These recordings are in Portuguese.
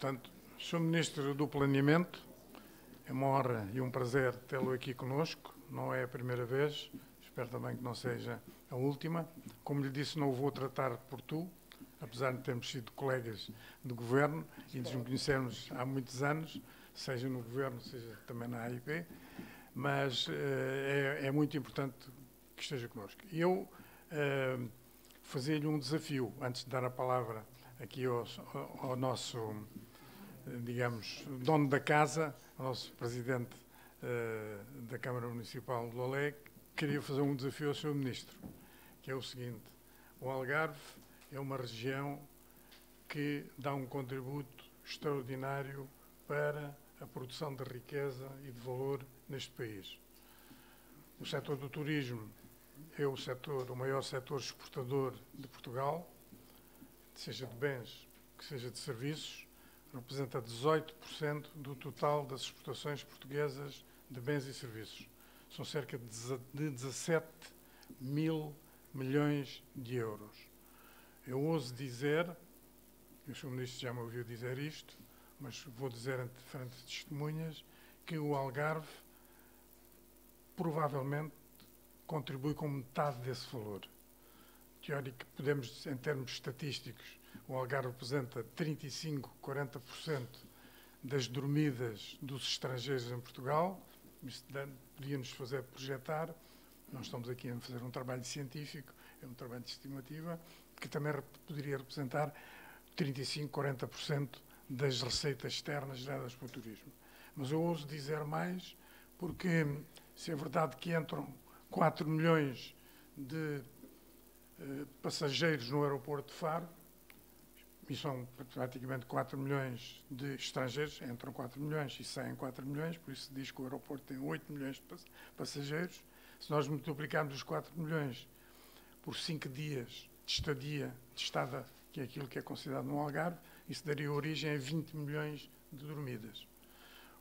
Portanto, Sr. Ministro do Planeamento, é uma honra e um prazer tê-lo aqui conosco. Não é a primeira vez, espero também que não seja a última. Como lhe disse, não o vou tratar por tu, apesar de termos sido colegas de governo e de nos conhecermos há muitos anos, seja no governo, seja também na AIP, mas é muito importante que esteja connosco. E eu fazia-lhe um desafio, antes de dar a palavra aqui ao nosso, digamos, dono da casa, ao nosso presidente da Câmara Municipal de Lolé, queria fazer um desafio ao Sr. Ministro, que é o seguinte: o Algarve é uma região que dá um contributo extraordinário para a produção de riqueza e de valor neste país. O setor do turismo é o maior setor exportador de Portugal, seja de bens, que seja de serviços, representa 18% do total das exportações portuguesas de bens e serviços. São cerca de 17 mil milhões de euros. Eu ouso dizer, e o Sr. Ministro já me ouviu dizer isto, mas vou dizer ante diferentes testemunhas, que o Algarve provavelmente contribui com metade desse valor. Teórico, podemos, em termos estatísticos, o Algarve representa 35-40% das dormidas dos estrangeiros em Portugal. Isso podia-nos fazer projetar. Nós estamos aqui a fazer um trabalho científico, é um trabalho de estimativa, que também poderia representar 35-40% das receitas externas geradas pelo turismo. Mas eu ouso dizer mais, porque se é verdade que entram 4 milhões de passageiros no aeroporto de Faro, e são praticamente 4 milhões de estrangeiros, entram 4 milhões e saem 4 milhões, por isso se diz que o aeroporto tem 8 milhões de passageiros. Se nós multiplicarmos os 4 milhões por 5 dias de estadia, de estada, que é aquilo que é considerado no Algarve, isso daria origem a 20 milhões de dormidas.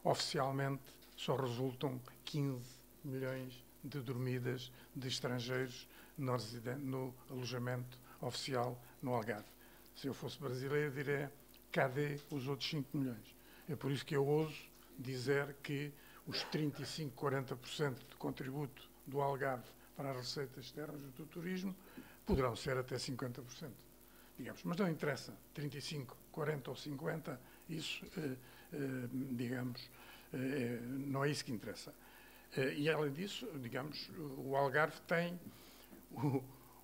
Oficialmente, só resultam 15 milhões de dormidas de estrangeiros no alojamento oficial no Algarve. Se eu fosse brasileiro, diria: cadê os outros 5 milhões? É por isso que eu ouso dizer que os 35-40% de contributo do Algarve para as receitas externas do turismo poderão ser até 50%, digamos. Mas não interessa, 35, 40 ou 50, isso, digamos, não é isso que interessa. E, além disso, digamos, o Algarve tem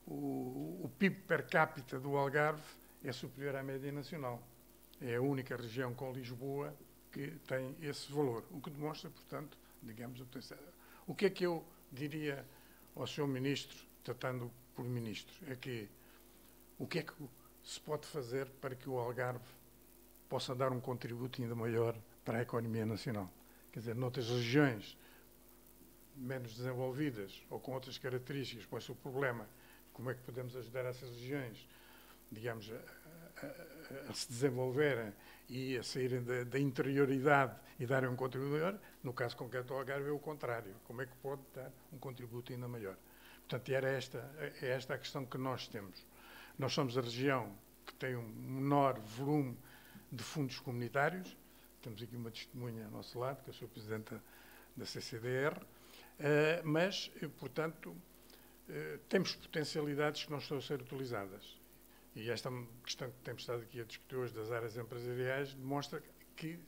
o PIB per capita do Algarve é superior à média nacional. É a única região com Lisboa que tem esse valor, o que demonstra, portanto, digamos, a potência. O que é que eu diria ao Sr. Ministro, tratando por Ministro, é que o que é que se pode fazer para que o Algarve possa dar um contributo ainda maior para a economia nacional? Quer dizer, noutras regiões menos desenvolvidas ou com outras características, qual é o problema? Como é que podemos ajudar essas regiões, digamos, a se desenvolverem e a saírem da interioridade e darem um contributo maior? No caso concreto do Algarve é o contrário. Como é que pode dar um contributo ainda maior? Portanto, é esta a questão que nós temos. Nós somos a região que tem um menor volume de fundos comunitários. Temos aqui uma testemunha ao nosso lado, que é a Sra. Presidenta da CCDR, mas, portanto, temos potencialidades que não estão a ser utilizadas. E esta questão que temos estado aqui a discutir hoje das áreas empresariais demonstra que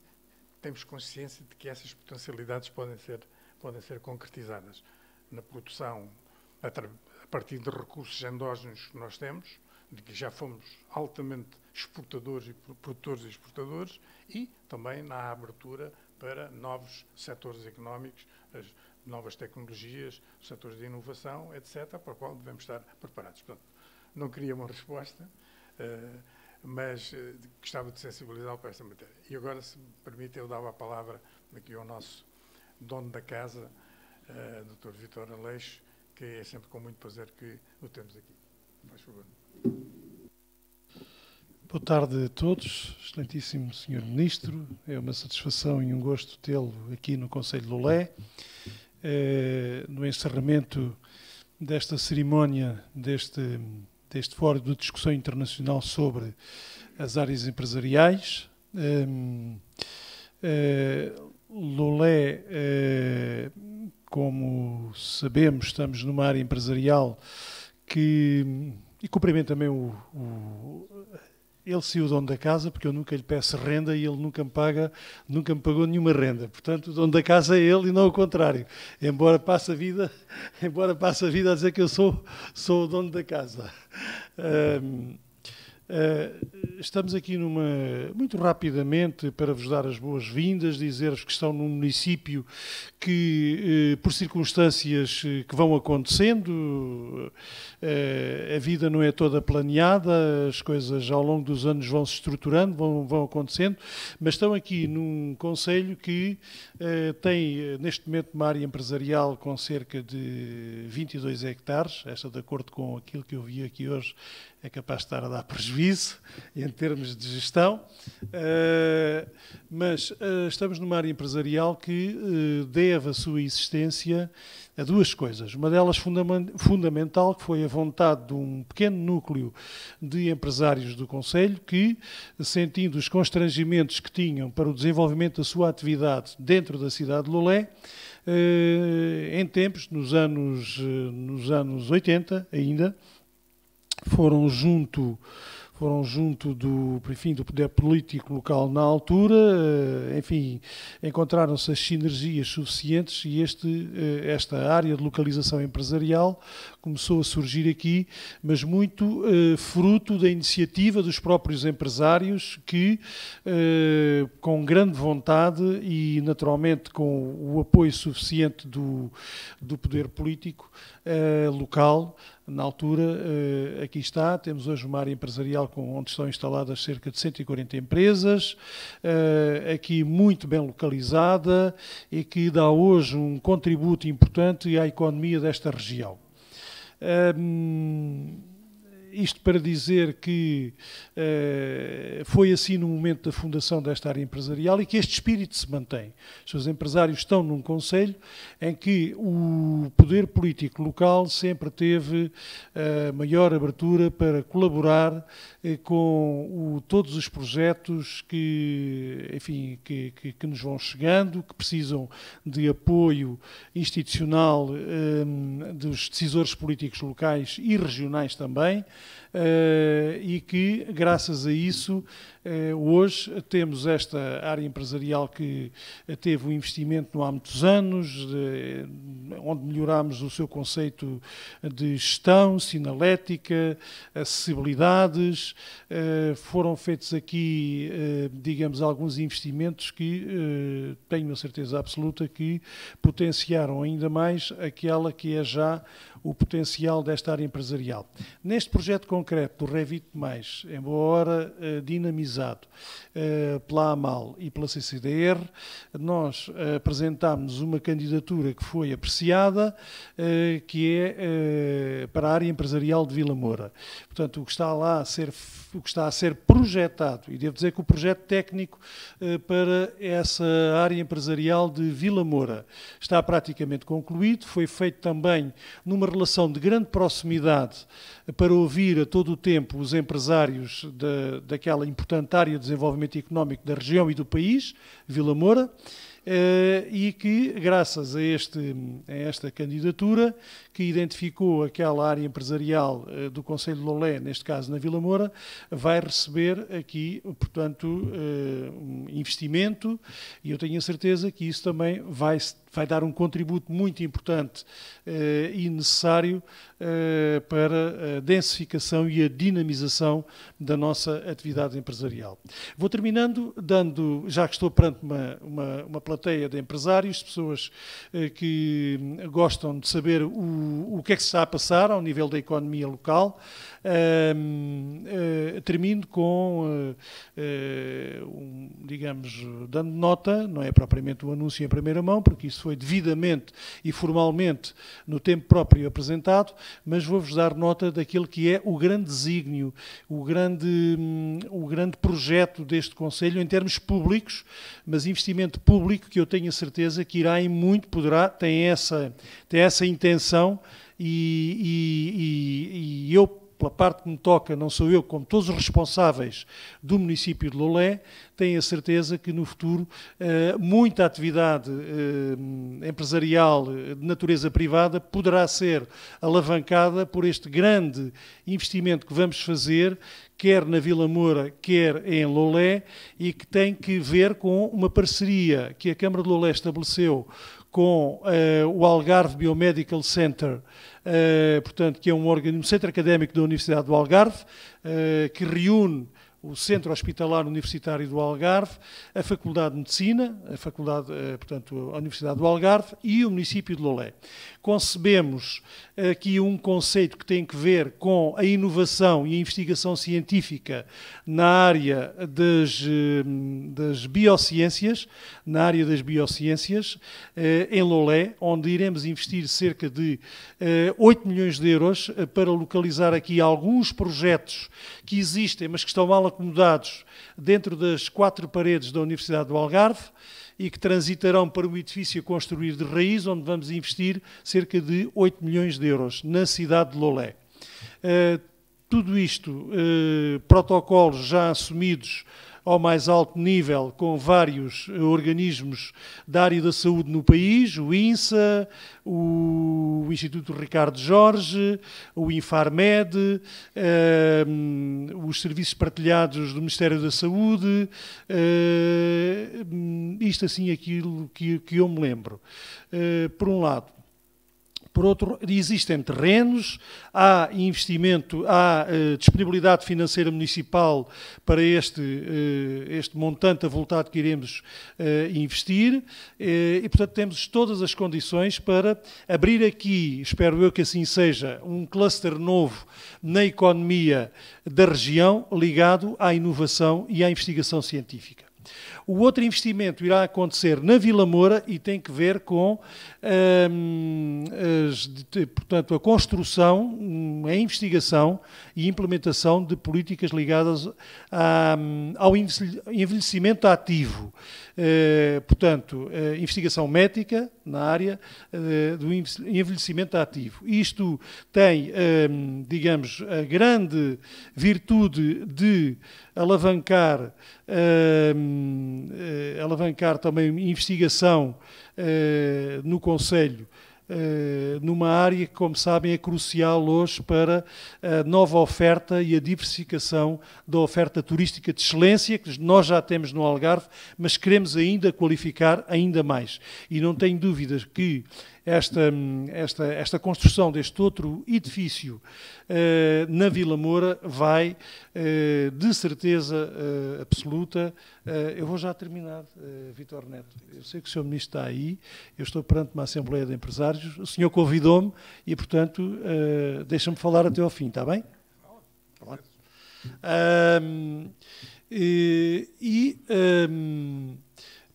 temos consciência de que essas potencialidades podem ser concretizadas na produção a partir de recursos endógenos que nós temos, de que já fomos altamente exportadores e produtores e exportadores, e também na abertura para novos setores económicos, as novas tecnologias, os setores de inovação, etc., para o qual devemos estar preparados. Portanto, não queria uma resposta, mas gostava de sensibilizá-lo para esta matéria. E agora, se me permite, eu dava a palavra aqui ao nosso dono da casa, Dr. Vítor Aleixo, que é sempre com muito prazer que o temos aqui. Faz favor. Boa tarde a todos, excelentíssimo Sr. Ministro. É uma satisfação e um gosto tê-lo aqui no Conselho de Lolé. No encerramento desta cerimónia, deste fórum de discussão internacional sobre as áreas empresariais, Lolé, como sabemos, estamos numa área empresarial e cumprimento também ele se o dono da casa, porque eu nunca lhe peço renda e ele nunca me pagou nenhuma renda. Portanto, o dono da casa é ele e não o contrário. Embora passe a vida a dizer que eu sou o dono da casa. Estamos aqui muito rapidamente, para vos dar as boas-vindas, dizer-vos que estão num município que, por circunstâncias que vão acontecendo, a vida não é toda planeada, as coisas ao longo dos anos vão se estruturando, vão acontecendo, mas estão aqui num concelho que tem, neste momento, uma área empresarial com cerca de 22 hectares, esta de acordo com aquilo que eu vi aqui hoje, é capaz de estar a dar prejuízo em termos de gestão, mas estamos numa área empresarial que deve a sua existência a duas coisas. Uma delas fundamental, que foi a vontade de um pequeno núcleo de empresários do concelho que, sentindo os constrangimentos que tinham para o desenvolvimento da sua atividade dentro da cidade de Lolé, em tempos, nos anos 80 ainda, foram junto do poder político local na altura, enfim, encontraram-se as sinergias suficientes e esta área de localização empresarial começou a surgir aqui, mas muito fruto da iniciativa dos próprios empresários que, com grande vontade e, naturalmente, com o apoio suficiente do poder político local, na altura, aqui está, temos hoje uma área empresarial onde estão instaladas cerca de 140 empresas, aqui muito bem localizada e que dá hoje um contributo importante à economia desta região. Isto para dizer que foi assim no momento da fundação desta área empresarial e que este espírito se mantém. Os seus empresários estão num concelho em que o poder político local sempre teve maior abertura para colaborar com todos os projetos que nos vão chegando, que precisam de apoio institucional dos decisores políticos locais e regionais também, e que, graças a isso, hoje temos esta área empresarial que teve um investimento há muitos anos, onde melhorámos o seu conceito de gestão, sinalética, acessibilidades. Foram feitos aqui, digamos, alguns investimentos que tenho a certeza absoluta que potenciaram ainda mais aquela que é já o potencial desta área empresarial. Neste projeto concreto do Revit+, embora dinamizado pela AMAL e pela CCDR, nós apresentámos uma candidatura que foi apreciada, que é para a área empresarial de Vila Moura. Portanto, o que está a ser projetado, e devo dizer que o projeto técnico para essa área empresarial de Vila Moura está praticamente concluído, foi feito também numa relação de grande proximidade para ouvir a todo o tempo os empresários daquela importante área de desenvolvimento económico da região e do país, Vila Moura, e que, graças a esta candidatura, que identificou aquela área empresarial do Concelho de Lolé, neste caso na Vila Moura, vai receber aqui, portanto, um investimento, e eu tenho a certeza que isso também vai dar um contributo muito importante e necessário para a densificação e a dinamização da nossa atividade empresarial. Vou terminando já que estou perante uma plateia de empresários, pessoas que gostam de saber o que é que se está a passar ao nível da economia local, termino com, digamos, dando nota, não é propriamente um anúncio em primeira mão, porque isso foi devidamente e formalmente no tempo próprio apresentado, mas vou-vos dar nota daquilo que é o grande desígnio, o grande projeto deste Concelho em termos públicos, mas investimento público que eu tenho a certeza que irá em muito, tem essa intenção e eu pela parte que me toca, não sou eu, como todos os responsáveis do município de Lolé, tenho a certeza que no futuro muita atividade empresarial de natureza privada poderá ser alavancada por este grande investimento que vamos fazer, quer na Vila Moura, quer em Lolé, e que tem que ver com uma parceria que a Câmara de Lolé estabeleceu com o Algarve Biomedical Center, portanto, que é um centro académico da Universidade do Algarve, que reúne o Centro Hospitalar Universitário do Algarve, a Faculdade de Medicina, portanto, a Universidade do Algarve e o município de Lolé. Concebemos aqui um conceito que tem que ver com a inovação e a investigação científica na área das biociências, em Lolé, onde iremos investir cerca de 8 milhões de euros para localizar aqui alguns projetos que existem, mas que estão mal acomodados dentro das 4 paredes da Universidade do Algarve e que transitarão para o edifício a construir de raiz, onde vamos investir cerca de 8 milhões de euros na cidade de Lolé. Tudo isto, protocolos já assumidos ao mais alto nível com vários organismos da área da saúde no país, o INSA, o Instituto Ricardo Jorge, o Infarmed, os serviços partilhados do Ministério da Saúde, isto assim aquilo que eu me lembro. Por um lado. Por outro, existem terrenos, há investimento, há disponibilidade financeira municipal para este montante avultado que iremos investir e, portanto, temos todas as condições para abrir aqui, espero eu que assim seja, um cluster novo na economia da região ligado à inovação e à investigação científica. O outro investimento irá acontecer na Vila Moura e tem que ver com portanto, a construção, a investigação e implementação de políticas ligadas ao envelhecimento ativo. Portanto, investigação médica na área do envelhecimento ativo. Isto tem, digamos, a grande virtude de alavancar também investigação no Conselho, numa área que, como sabem, é crucial hoje para a nova oferta e a diversificação da oferta turística de excelência que nós já temos no Algarve, mas queremos ainda qualificar ainda mais. E não tenho dúvidas que esta construção deste outro edifício na Vila Moura vai, de certeza absoluta, eu vou já terminar, Vítor Neto, eu sei que o Sr. Ministro está aí, eu estou perante uma Assembleia de Empresários, o senhor convidou-me e, portanto, deixa-me falar até ao fim, está bem?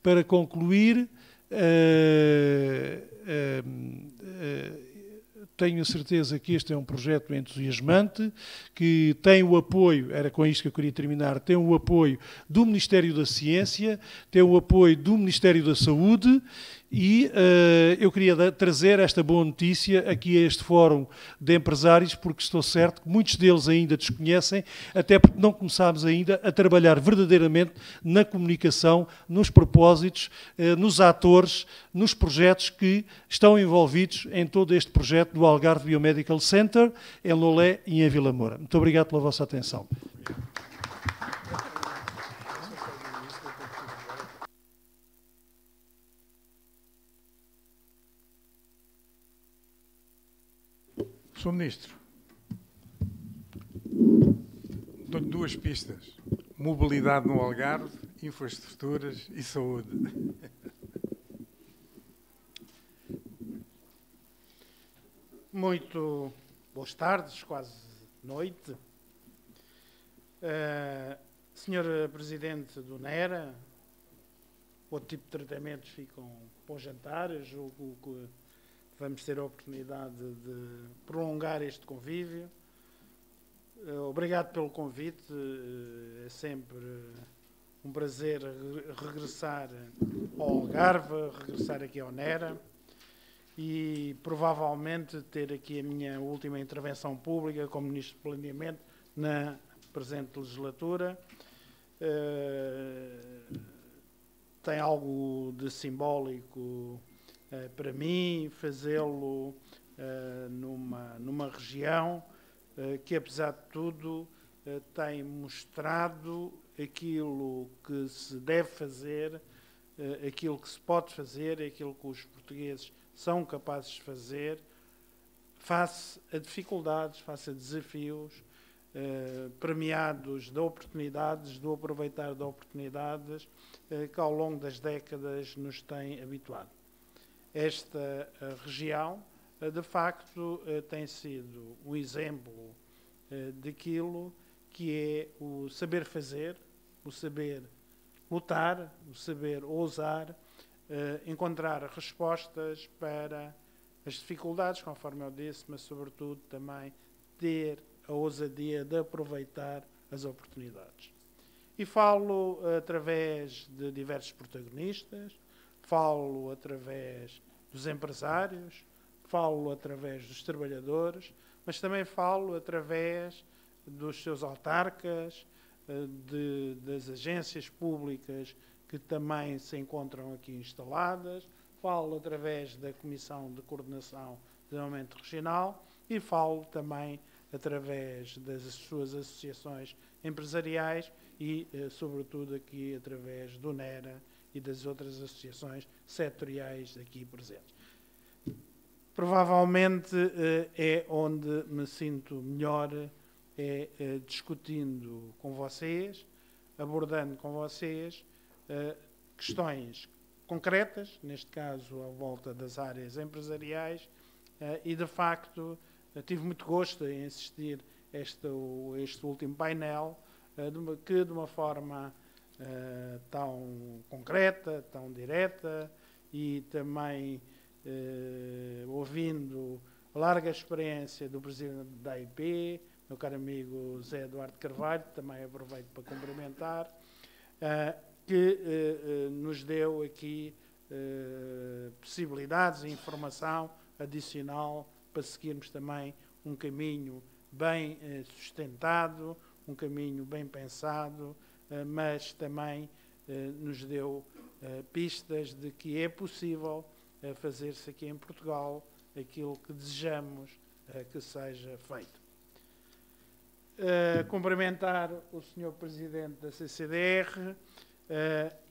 Para concluir, tenho a certeza que este é um projeto entusiasmante, que tem o apoio, era com isto que eu queria terminar, tem o apoio do Ministério da Ciência, tem o apoio do Ministério da Saúde e eu queria trazer esta boa notícia aqui a este fórum de empresários, porque estou certo que muitos deles ainda desconhecem, até porque não começámos ainda a trabalhar verdadeiramente na comunicação, nos propósitos, nos atores, nos projetos que estão envolvidos em todo este projeto do Algarve Biomedical Center, em Lolé e em Vila Moura. Muito obrigado pela vossa atenção. Sr. Ministro, dou-lhe 2 pistas. Mobilidade no Algarve, infraestruturas e saúde. Muito boas tardes, quase noite. Senhor Presidente do NERA, outro tipo de tratamentos ficam para o jantar. Eu julgo que vamos ter a oportunidade de prolongar este convívio. Obrigado pelo convite. É sempre um prazer regressar ao Algarve, regressar aqui ao NERA. e provavelmente ter aqui a minha última intervenção pública como Ministro de Planeamento na presente legislatura. Tem algo de simbólico para mim fazê-lo numa região que, apesar de tudo, tem mostrado aquilo que se deve fazer, aquilo que se pode fazer, aquilo que os portugueses são capazes de fazer face a dificuldades, face a desafios, premiados de oportunidades, do aproveitar de oportunidades que ao longo das décadas nos têm habituado. Esta região, de facto, tem sido o exemplo daquilo que é o saber fazer, o saber lutar, o saber ousar, encontrar respostas para as dificuldades, conforme eu disse, mas sobretudo também ter a ousadia de aproveitar as oportunidades. E falo através de diversos protagonistas, falo através dos empresários, falo através dos trabalhadores, mas também falo através dos seus autarcas, das agências públicas que também se encontram aqui instaladas, falo através da Comissão de Coordenação de Desenvolvimento Regional e falo também através das suas associações empresariais e, sobretudo, aqui através do NERA e das outras associações setoriais aqui presentes. Provavelmente é onde me sinto melhor, discutindo com vocês, abordando com vocês questões concretas, neste caso à volta das áreas empresariais, e de facto tive muito gosto em assistir este último painel, que de uma forma tão concreta, tão direta e também ouvindo a larga experiência do Presidente da AIP, meu caro amigo Zé Eduardo Carvalho, também aproveito para cumprimentar, que nos deu aqui possibilidades e informação adicional para seguirmos também um caminho bem sustentado, um caminho bem pensado, mas também nos deu pistas de que é possível fazer-se aqui em Portugal aquilo que desejamos que seja feito. Cumprimentar o Sr. Presidente da CCDR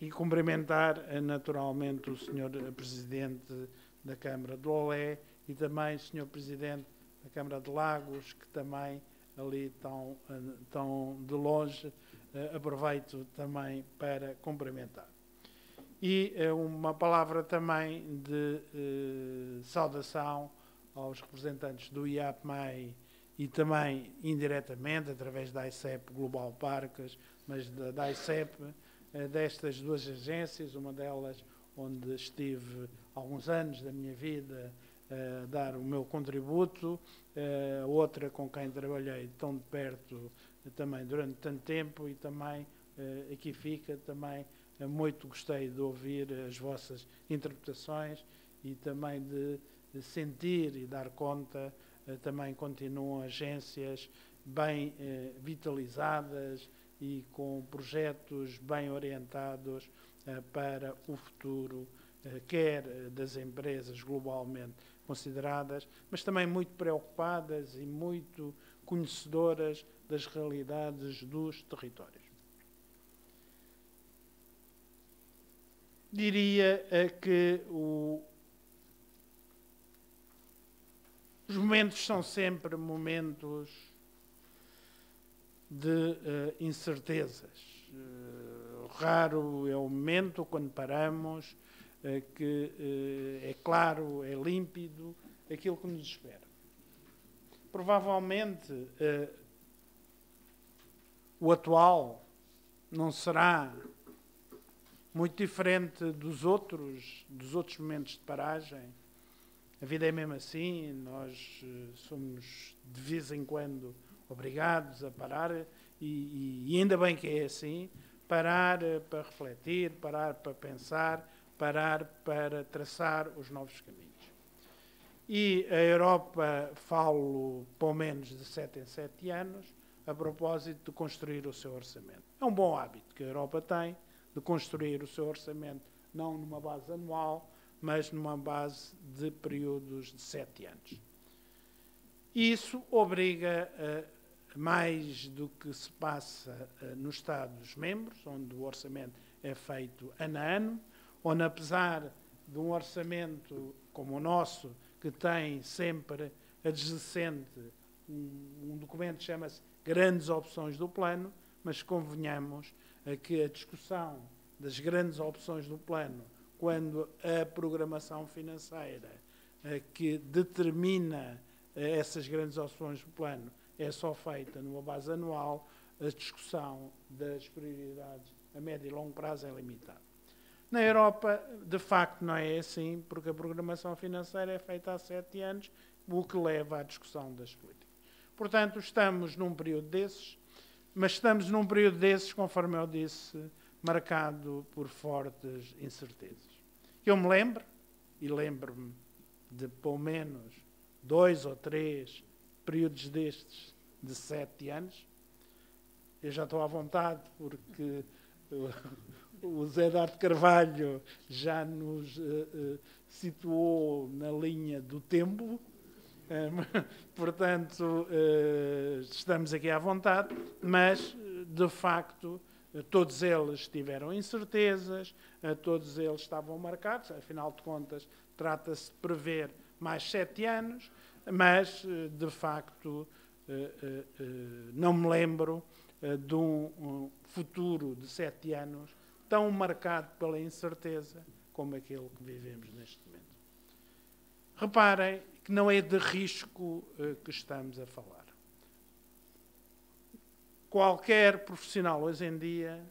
e cumprimentar naturalmente o Sr. Presidente da Câmara de Lolé e também o Sr. Presidente da Câmara de Lagos, que também ali tão de longe, aproveito também para cumprimentar. E uma palavra também de saudação aos representantes do IAPMEI e também indiretamente, através da ICEP Global Parques, mas da ICEP, destas duas agências, uma delas onde estive alguns anos da minha vida a dar o meu contributo, outra com quem trabalhei tão de perto também durante tanto tempo e também aqui fica também muito gostei de ouvir as vossas interpretações e também de sentir e dar conta, também continuam agências bem vitalizadas e com projetos bem orientados para o futuro, quer das empresas globalmente consideradas, mas também muito preocupadas e muito conhecedoras das realidades dos territórios. Diria que os momentos são sempre momentos de incertezas. Raro é o momento quando paramos que é claro, é límpido aquilo que nos espera. Provavelmente o atual não será muito diferente dos outros momentos de paragem. A vida é mesmo assim, nós somos de vez em quando obrigados a parar e ainda bem que é assim, parar para refletir, parar para pensar, parar para traçar os novos caminhos. E a Europa, falo pelo menos de 7 em 7 anos, a propósito de construir o seu orçamento. É um bom hábito que a Europa tem, de construir o seu orçamento, não numa base anual, mas numa base de períodos de 7 anos. Isso obriga a mais do que se passa nos Estados-membros, onde o orçamento é feito ano a ano, onde apesar de um orçamento como o nosso, que tem sempre adjacente um documento que chama-se Grandes Opções do Plano, mas convenhamos que a discussão das grandes opções do plano, quando a programação financeira que determina essas grandes opções do plano é só feita numa base anual, a discussão das prioridades a médio e longo prazo é limitada. Na Europa, de facto, não é assim, porque a programação financeira é feita há 7 anos, o que leva à discussão das políticas. Portanto, estamos num período desses, mas estamos num período desses, conforme eu disse, marcado por fortes incertezas. Eu me lembro, e lembro-me de pelo menos 2 ou 3 períodos destes de 7 anos. Eu já estou à vontade, porque o Zé Eduardo Carvalho já nos situou na linha do tempo, portanto, estamos aqui à vontade, mas, de facto, todos eles tiveram incertezas, todos eles estavam marcados, afinal de contas, trata-se de prever mais 7 anos, mas, de facto, não me lembro de um futuro de 7 anos tão marcado pela incerteza como aquele que vivemos neste momento. Reparem que não é de risco que estamos a falar. Qualquer profissional hoje em dia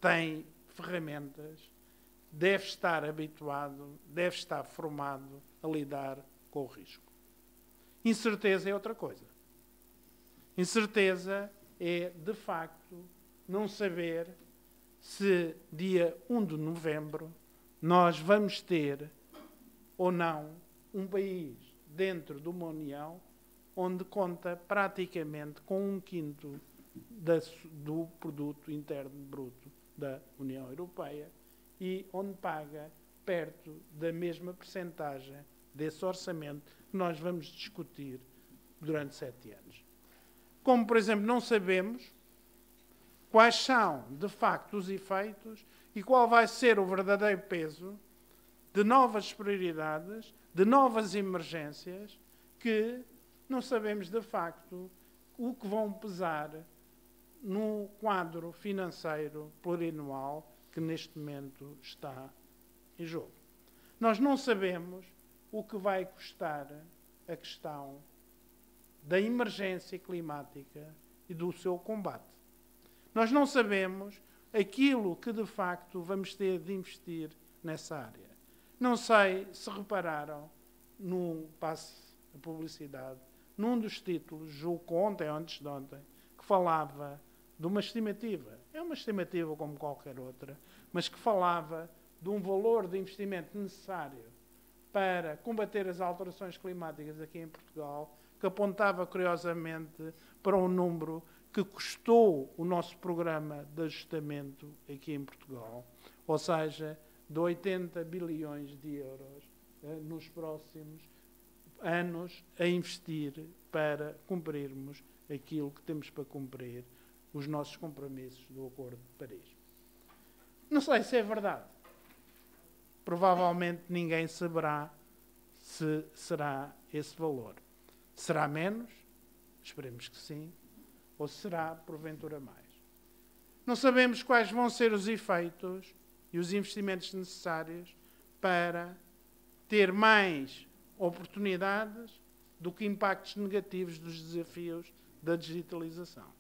tem ferramentas, deve estar habituado, deve estar formado a lidar com o risco. Incerteza é outra coisa. Incerteza é, de facto, não saber se dia 1 de novembro nós vamos ter ou não um país dentro de uma União onde conta praticamente com 1/5 do produto interno bruto da União Europeia e onde paga perto da mesma percentagem desse orçamento que nós vamos discutir durante 7 anos. Como, por exemplo, não sabemos quais são, de facto, os efeitos e qual vai ser o verdadeiro peso de novas prioridades, de novas emergências, que não sabemos, de facto, o que vão pesar no quadro financeiro plurianual que neste momento está em jogo. Nós não sabemos o que vai custar a questão da emergência climática e do seu combate. Nós não sabemos aquilo que, de facto, vamos ter de investir nessa área. Não sei se repararam, passo a publicidade, num dos títulos, julgo ontem ou antes de ontem, que falava de uma estimativa. É uma estimativa como qualquer outra, mas que falava de um valor de investimento necessário para combater as alterações climáticas aqui em Portugal, que apontava curiosamente para um número que custou o nosso programa de ajustamento aqui em Portugal, ou seja, de 80 bilhões de euros nos próximos anos a investir para cumprirmos aquilo que temos para cumprir, os nossos compromissos do Acordo de Paris. Não sei se é verdade. Provavelmente ninguém saberá se será esse valor. Será menos? Esperemos que sim. Ou será, porventura, mais? Não sabemos quais vão ser os efeitos e os investimentos necessários para ter mais oportunidades do que impactos negativos dos desafios da digitalização.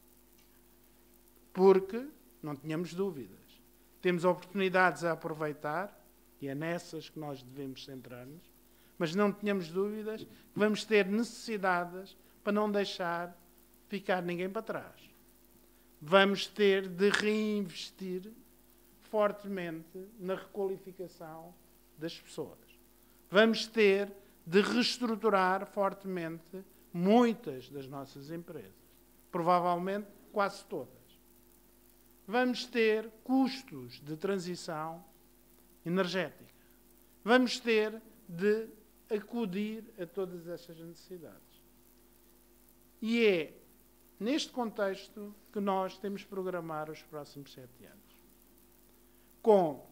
Porque não tínhamos dúvidas. Temos oportunidades a aproveitar, e é nessas que nós devemos centrar-nos, mas não tínhamos dúvidas que vamos ter necessidades para não deixar ficar ninguém para trás. Vamos ter de reinvestir fortemente na requalificação das pessoas. Vamos ter de reestruturar fortemente muitas das nossas empresas. Provavelmente quase todas. Vamos ter custos de transição energética. Vamos ter de acudir a todas estas necessidades. E é neste contexto que nós temos de programar os próximos 7 anos. Com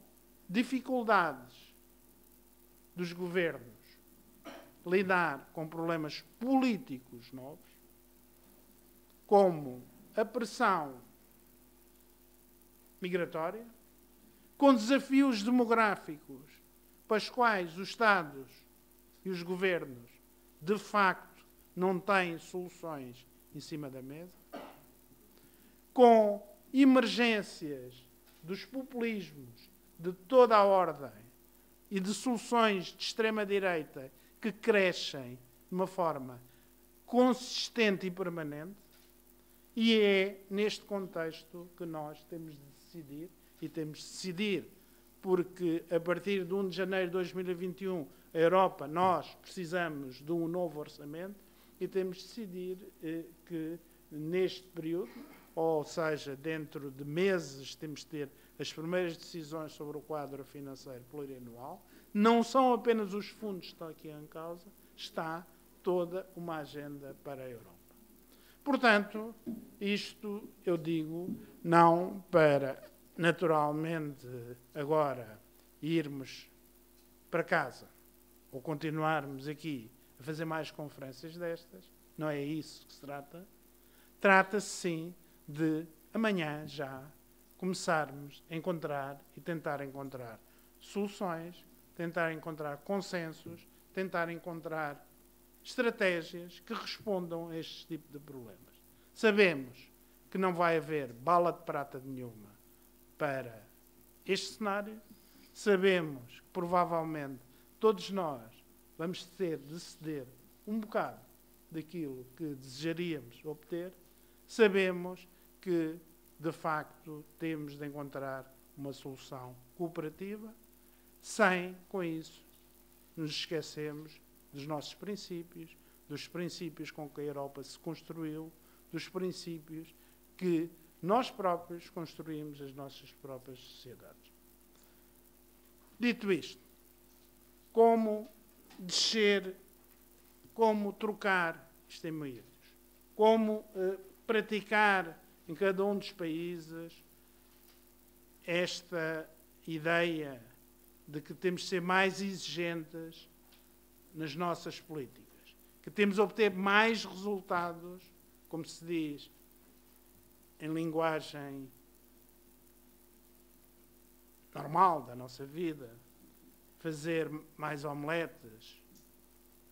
dificuldades dos governos lidar com problemas políticos novos, como a pressão migratória, com desafios demográficos para os quais os Estados e os governos, de facto, não têm soluções em cima da mesa, com emergências dos populismos de toda a ordem e de soluções de extrema-direita que crescem de uma forma consistente e permanente, e é neste contexto que nós temos de decidir, e temos de decidir porque a partir de 1 de janeiro de 2021 a Europa, nós precisamos de um novo orçamento e temos de decidir que neste período, ou seja, dentro de meses, temos de ter as primeiras decisões sobre o quadro financeiro plurianual. Não são apenas os fundos que estão aqui em causa, está toda uma agenda para a Europa. Portanto, isto eu digo não para, naturalmente, agora irmos para casa ou continuarmos aqui a fazer mais conferências destas. Não é isso que se trata. Trata-se, sim, de amanhã já começarmos a encontrar e tentar encontrar soluções, tentar encontrar consensos, tentar encontrar estratégias que respondam a este tipo de problemas. Sabemos que não vai haver bala de prata nenhuma para este cenário. Sabemos que, provavelmente, todos nós vamos ter de ceder um bocado daquilo que desejaríamos obter. Sabemos que, de facto, temos de encontrar uma solução cooperativa, sem, com isso, nos esquecermos dos nossos princípios, dos princípios com que a Europa se construiu, dos princípios que nós próprios construímos as nossas próprias sociedades. Dito isto, como descer, como trocar isto em miúdos, como praticar em cada um dos países esta ideia de que temos de ser mais exigentes nas nossas políticas, que temos de obter mais resultados, como se diz em linguagem normal da nossa vida, fazer mais omeletes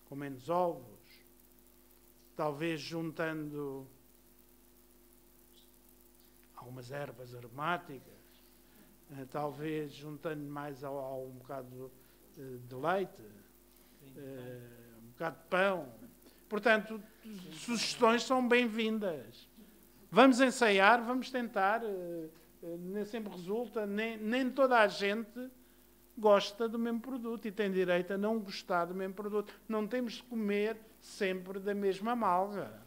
com menos ovos, talvez juntando algumas ervas aromáticas, talvez juntando mais um bocado de leite, um bocado de pão. Portanto, sugestões são bem-vindas. Vamos ensaiar, vamos tentar, nem sempre resulta, nem toda a gente gosta do mesmo produto e tem direito a não gostar do mesmo produto. Não temos de comer sempre da mesma malga.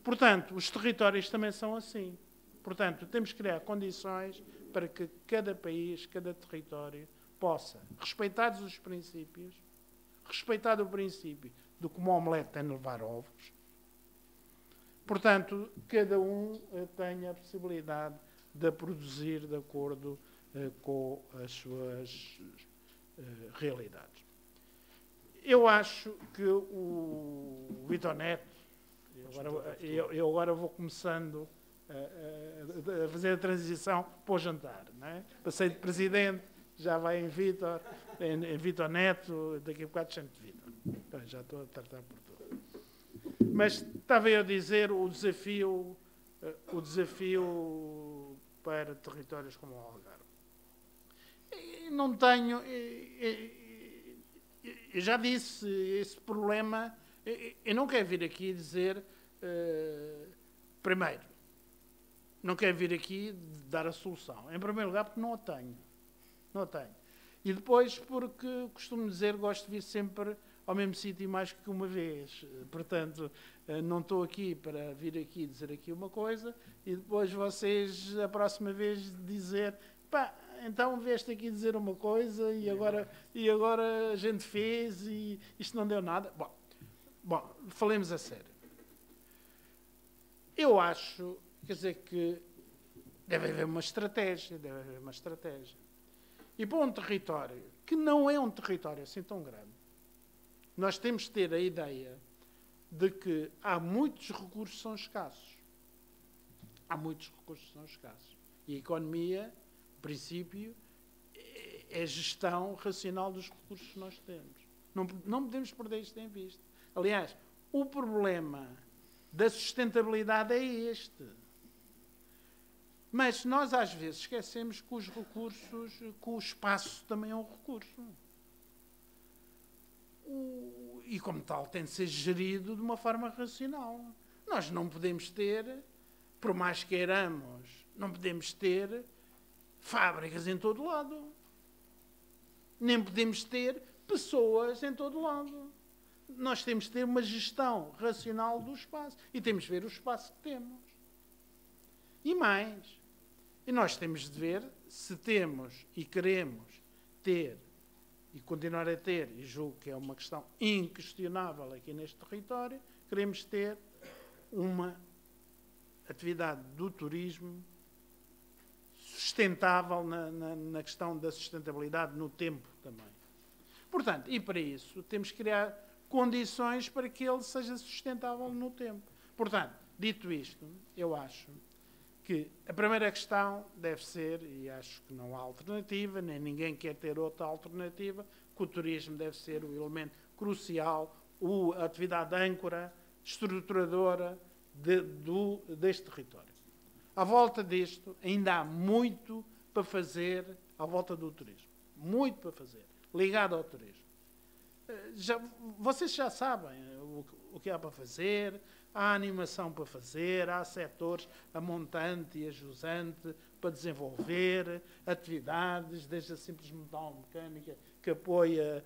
Portanto, os territórios também são assim. Portanto, temos que criar condições para que cada país, cada território possa, respeitados os princípios, respeitado o princípio de que uma omelete tem de levar ovos, portanto, cada um tenha a possibilidade de produzir de acordo com as suas realidades. Eu acho que o Vítor Neto, eu agora vou começando a fazer a transição para o jantar, não é? Passei de presidente, já vai em Vítor Neto, daqui a bocado chamo de Vítor. Então, já estou a tratar por tudo. Mas estava eu a dizer o desafio para territórios como o Algarve. Não tenho... Eu já disse, esse problema... Eu não quero vir aqui dizer... Primeiro, não quero vir aqui dar a solução. Em primeiro lugar, porque não a tenho. Não a tenho. E depois, porque, costumo dizer, gosto de vir sempre ao mesmo sítio mais que uma vez. Portanto, não estou aqui para vir aqui dizer aqui uma coisa e depois vocês, a próxima vez, dizer pá, então vieste aqui dizer uma coisa e agora a gente fez e isto não deu nada. Bom, falemos a sério. Eu acho, quer dizer, que deve haver uma estratégia, E para um território que não é um território assim tão grande, nós temos de ter a ideia de que há muitos recursos que são escassos. E a economia, em princípio, é a gestão racional dos recursos que nós temos. Não podemos perder isto em vista. Aliás, o problema da sustentabilidade é este. Mas nós, às vezes, esquecemos que os recursos, que o espaço também é um recurso. E, como tal, tem de ser gerido de uma forma racional. Nós não podemos ter, por mais que queiramos, não podemos ter fábricas em todo lado. Nem podemos ter pessoas em todo lado. Nós temos de ter uma gestão racional do espaço. E temos de ver o espaço que temos. E mais. E nós temos de ver se temos e queremos ter e continuar a ter, e julgo que é uma questão inquestionável aqui neste território, queremos ter uma atividade do turismo sustentável na questão da sustentabilidade no tempo também. Portanto, e para isso temos que criar condições para que ele seja sustentável no tempo. Portanto, dito isto, eu acho que a primeira questão deve ser, e acho que não há alternativa, nem ninguém quer ter outra alternativa, que o turismo deve ser o elemento crucial, a atividade âncora, estruturadora deste território. À volta disto, ainda há muito para fazer à volta do turismo. Muito para fazer, ligado ao turismo. Vocês já sabem o que há para fazer, há animação para fazer, há setores, a montante e a jusante para desenvolver, atividades, desde a simples metalmecânica, que apoia,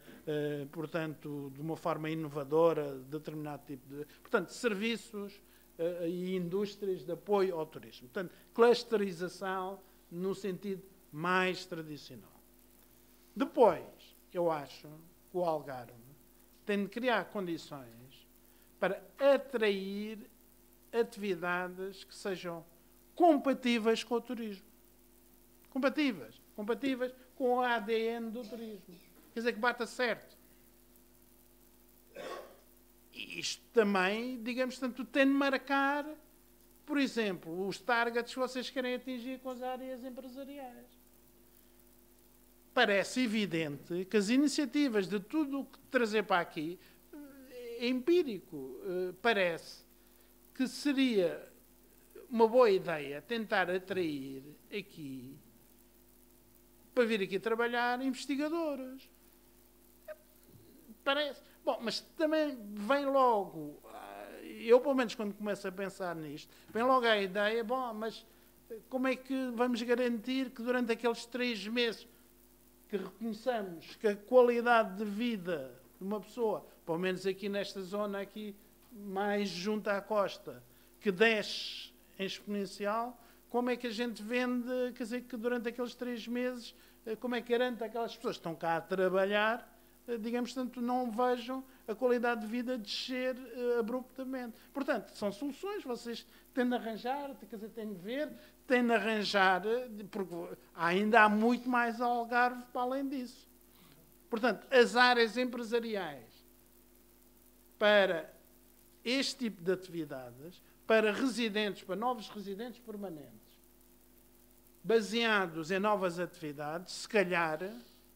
portanto, de uma forma inovadora, determinado tipo de... Portanto, serviços e indústrias de apoio ao turismo. Portanto, clusterização no sentido mais tradicional. Depois, eu acho que o Algarve tem de criar condições para atrair atividades que sejam compatíveis com o turismo. Compatíveis com o ADN do turismo. Quer dizer, que bata certo. E isto também, digamos, tanto tem de marcar, por exemplo, os targets que vocês querem atingir com as áreas empresariais. Parece evidente que as iniciativas de tudo o que trazer para aqui é empírico. Parece que seria uma boa ideia tentar atrair aqui, para vir aqui trabalhar, investigadores. Parece. Bom, mas também vem logo, eu pelo menos quando começo a pensar nisto, vem logo a ideia, bom, mas como é que vamos garantir que durante aqueles 3 meses que reconheçamos que a qualidade de vida de uma pessoa, pelo menos aqui nesta zona, aqui mais junto à costa, que desce em exponencial, como é que a gente vende, quer dizer, que durante aqueles 3 meses, como é que garante aquelas pessoas que estão cá a trabalhar, digamos, tanto não vejam a qualidade de vida descer abruptamente. Portanto, são soluções, vocês têm de arranjar, quer dizer, têm de ver, têm de arranjar, porque ainda há muito mais Algarve para além disso. Portanto, as áreas empresariais para este tipo de atividades, para residentes, para novos residentes permanentes, baseados em novas atividades, se calhar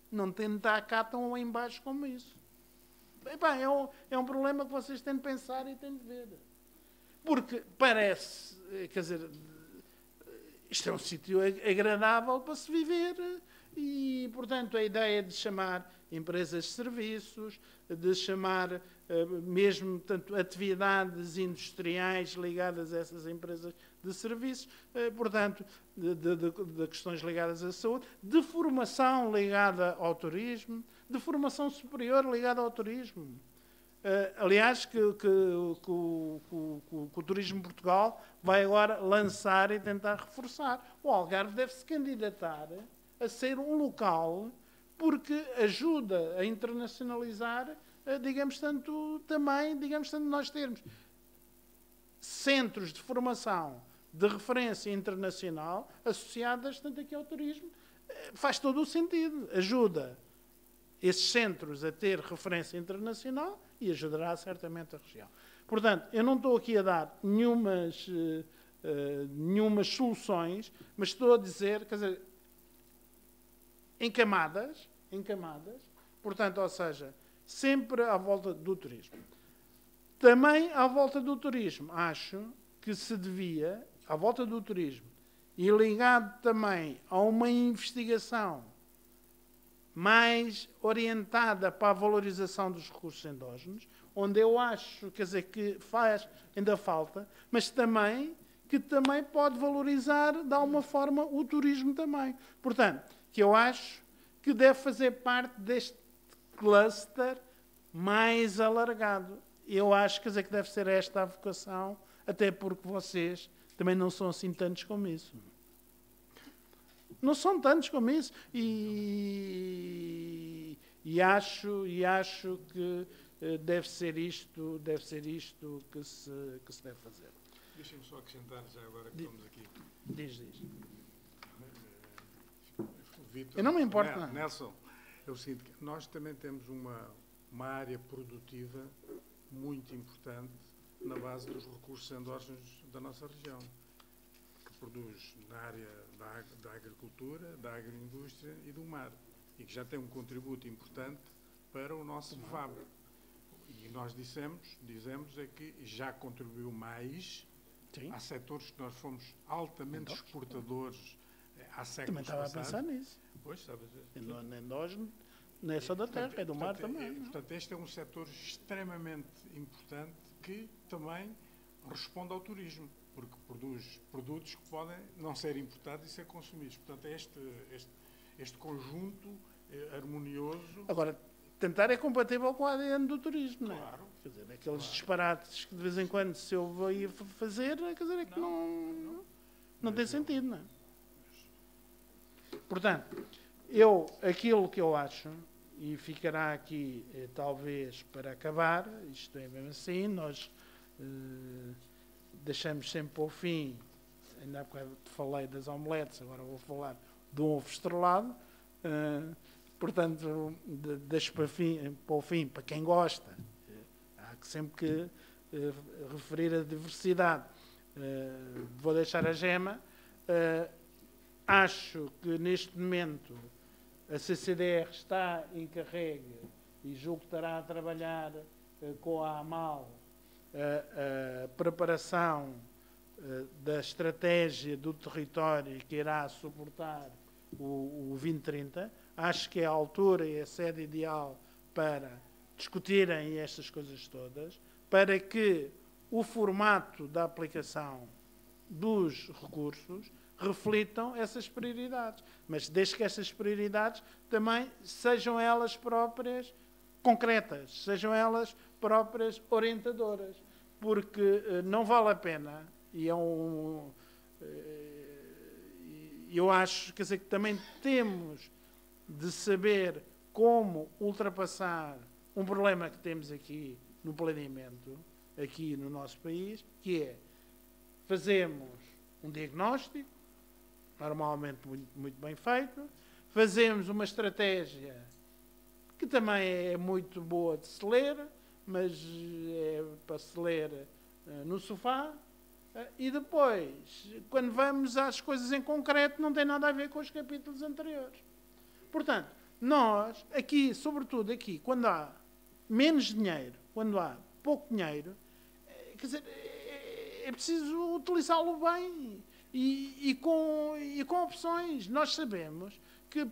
não tem de estar cá tão em baixo como isso. Epá, é um problema que vocês têm de pensar e têm de ver. Porque parece, quer dizer, isto é um sítio agradável para se viver e, portanto, a ideia de chamar empresas de serviços, de chamar mesmo, portanto, atividades industriais ligadas a essas empresas de serviços, portanto, de questões ligadas à saúde, de formação ligada ao turismo, de formação superior ligada ao turismo. aliás, que o Turismo Portugal vai agora lançar e tentar reforçar. O Algarve deve se candidatar a ser um local porque ajuda a internacionalizar, digamos tanto, também, digamos tanto, nós termos centros de formação de referência internacional associadas tanto aqui ao turismo. Faz todo o sentido. Ajuda esses centros a ter referência internacional e ajudará certamente a região. Portanto, eu não estou aqui a dar nenhumas soluções, mas estou a dizer, quer dizer, em camadas, portanto, ou seja, sempre à volta do turismo. Também à volta do turismo, acho que se devia, à volta do turismo, e ligado também a uma investigação mais orientada para a valorização dos recursos endógenos, onde eu acho, quer dizer, que ainda falta, mas também que também pode valorizar de alguma forma o turismo também. Portanto, que eu acho que deve fazer parte deste cluster mais alargado. Eu acho, quer dizer, que deve ser esta a vocação, até porque vocês também não são assim tantos como isso. Não são tantos como isso. E acho que deve ser isto que se deve fazer. Deixem-me só acrescentar, já agora que estamos aqui. Diz. Vítor, Eu não me importo, não. Nelson, eu sinto que nós também temos uma área produtiva muito importante na base dos recursos endógenos da nossa região, que produz na área da agricultura, da agroindústria e do mar, e que já tem um contributo importante para o nosso FAB. E nós dizemos é que já contribuiu mais. Sim. Há setores que nós fomos altamente exportadores há séculos passados. Também estava a pensar nisso. Pois, sabes. Endógeno não é só da terra, é do mar também. Portanto, este é um setor extremamente importante que também responde ao turismo, porque produz produtos que podem não ser importados e ser consumidos. Portanto, é este conjunto harmonioso. Agora, tentar é compatível com o ADN do turismo, não é? Claro. Quer dizer, aqueles disparates que de vez em quando se ouve a fazer, quer dizer, é que não tem sentido, não é? Portanto, aquilo que eu acho, e ficará aqui talvez para acabar, isto é mesmo assim, nós deixamos sempre para o fim, ainda há bocado falei das omeletes, agora vou falar de um ovo estrelado, portanto, deixo para o fim, para quem gosta, há que sempre que referir a diversidade, vou deixar a gema. Acho que neste momento a CCDR está encarregue e julgo que estará a trabalhar com a AMAL a preparação da estratégia do território que irá suportar o 2030. Acho que é a altura e a sede ideal para discutirem estas coisas todas, para que o formato da aplicação dos recursos reflitam essas prioridades, mas desde que essas prioridades também sejam elas próprias concretas, sejam elas próprias orientadoras, porque não vale a pena, e eu acho, quer dizer, que também temos de saber como ultrapassar um problema que temos aqui no planeamento, aqui no nosso país, que é fazemos um diagnóstico, normalmente muito bem feito, fazemos uma estratégia que também é muito boa de se ler, mas é para se ler no sofá, e depois, quando vamos às coisas em concreto, não tem nada a ver com os capítulos anteriores. Portanto, nós, aqui, sobretudo aqui, quando há menos dinheiro, quando há pouco dinheiro, quer dizer, é preciso utilizá-lo bem e com opções. Nós sabemos que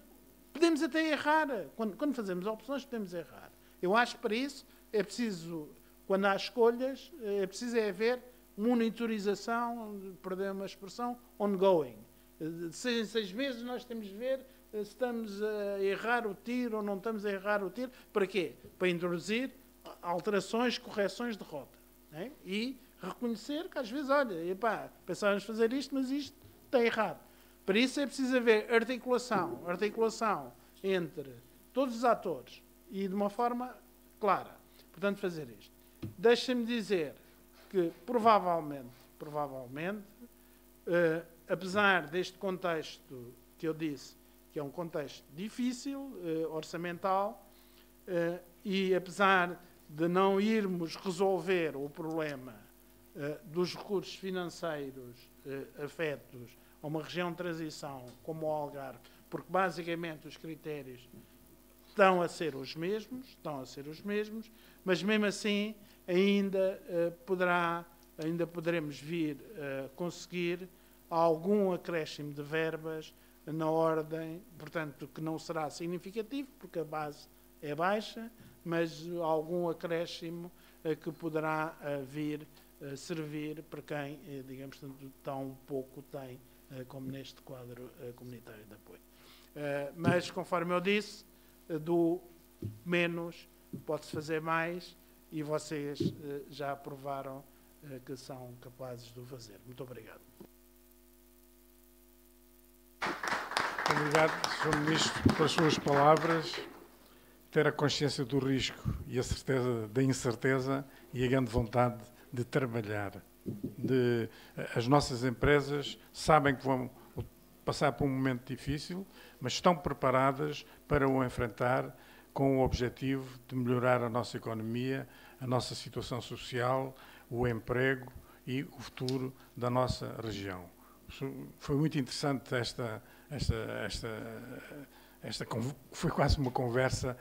podemos até errar. Quando fazemos opções, podemos errar. Eu acho que para isso é preciso, quando há escolhas, é preciso haver monitorização, perder uma expressão, ongoing. De 6 em 6 meses nós temos de ver se estamos a errar o tiro ou não estamos a errar o tiro. Para quê? Para introduzir alterações, correções de rota. Né? E reconhecer que às vezes, olha, epá, pensávamos fazer isto, mas isto está errado. Para isso é preciso haver articulação entre todos os atores e de uma forma clara. Portanto, fazer isto. Deixa-me dizer que provavelmente, apesar deste contexto que eu disse, que é um contexto difícil, orçamental, e apesar de não irmos resolver o problema dos recursos financeiros afetos a uma região de transição como o Algarve, porque basicamente os critérios estão a ser os mesmos, mas mesmo assim ainda poderemos vir a conseguir algum acréscimo de verbas na ordem, portanto, que não será significativo, porque a base é baixa, mas algum acréscimo que poderá vir a servir para quem, digamos, tão pouco tem, como neste quadro comunitário de apoio. Mas, conforme eu disse, do menos pode-se fazer mais e vocês já provaram que são capazes de o fazer. Muito obrigado. Obrigado, Sr. Ministro, pelas suas palavras. Ter a consciência do risco e a certeza da incerteza e a grande vontade de trabalhar. As nossas empresas sabem que vão passar por um momento difícil, mas estão preparadas para o enfrentar com o objetivo de melhorar a nossa economia, a nossa situação social, o emprego e o futuro da nossa região. Foi muito interessante foi quase uma conversa,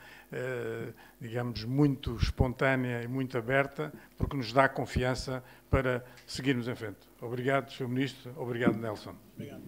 digamos, muito espontânea e muito aberta, porque nos dá confiança para seguirmos em frente. Obrigado, Sr. Ministro. Obrigado, Nelson. Obrigado.